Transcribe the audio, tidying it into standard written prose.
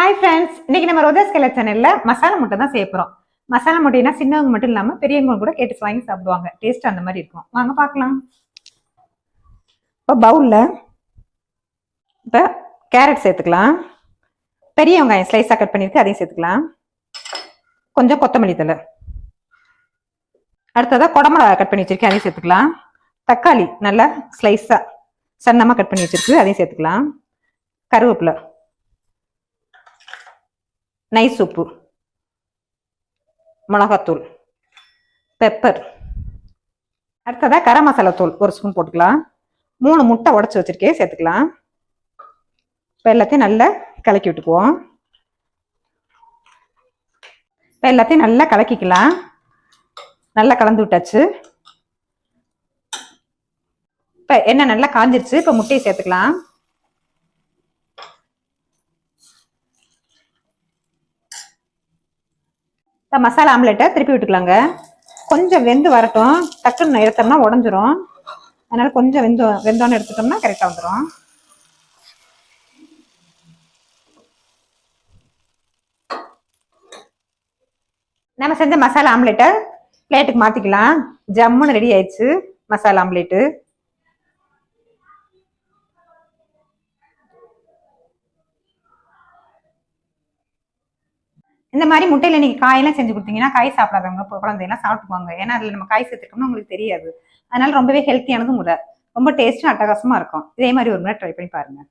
Hi friends, இன்னைக்கு நம்ம ரோஜா scalar சேனல்ல மசாலா முட்டை தான் செய்ய போறோம். மசாலா முட்டைனா சின்னவங்க மட்டும் இல்லாம பெரியவங்க கூட கேட்டு வாங்கி சாப்பிடுவாங்க. டேஸ்ட் அந்த மாதிரி இருக்கும். வாங்க பார்க்கலாம். இப்போ பவுல்ல இப்போ கேரட் சேர்த்துக்கலாம். பெரிய வெங்காயம் ஸ்லைஸாக கட் பண்ணிருக்கு, அதையும் சேர்த்துக்கலாம். கொஞ்சம் கொத்தமல்லி தழை, அடுத்ததாக குடமிளகா கட் பண்ணி வச்சிருக்கேன், அதையும் சேர்த்துக்கலாம். தக்காளி நல்லா ஸ்லைஸாக சன்னமாக கட் பண்ணி வச்சிருக்கு, அதையும் சேர்த்துக்கலாம். கருவேப்பிலை, நைஸ் உப்பு, மிளகாத்தூள், பெப்பர், அடுத்ததாக கரம் மசாலா தூள் ஒரு ஸ்பூன் போட்டுக்கலாம். 3 முட்டை உடச்சி வச்சிருக்கேன், சேர்த்துக்கலாம். இப்போ எல்லாத்தையும் நல்லா கலக்கி விட்டுக்குவோம். இப்போ எல்லாத்தையும் நல்லா கலக்கிக்கலாம். நல்லா கலந்து விட்டாச்சு. இப்போ எண்ணெய் நல்லா காஞ்சிருச்சு. இப்போ முட்டையை சேர்த்துக்கலாம். மசாலா ஆம்லெட்டை திருப்பி விட்டுக்கலாங்க. கொஞ்சம் வெந்து வரட்டும். டக்குன்னு எடுத்தோம்னா உடஞ்சிரும். அதனால கொஞ்சம் வெந்தோன்னு எடுத்துட்டோம்னா கரெக்டாக வந்துடும். நம்ம செஞ்ச மசாலா ஆம்லெட்டை பிளேட்டுக்கு மாற்றிக்கலாம். ஜம்முன்னு ரெடி ஆயிடுச்சு மசாலா ஆம்லெட்டு. இந்த மாதிரி முட்டையில நீங்க காயெல்லாம் செஞ்சு கொடுத்தீங்கன்னா காய் சாப்பிடாதவங்க குழந்தையெல்லாம் சாப்பிட்டுக்குவாங்க. ஏன்னா அதுல நம்ம காய் சேர்த்துக்கணும்னு உங்களுக்கு தெரியாது. அதனால ரொம்பவே ஹெல்த்தியானதும் கூட ரொம்ப டேஸ்டும் அட்டகாசமா இருக்கும். இதே மாதிரி ஒரு முறை ட்ரை பண்ணி பாருங்க.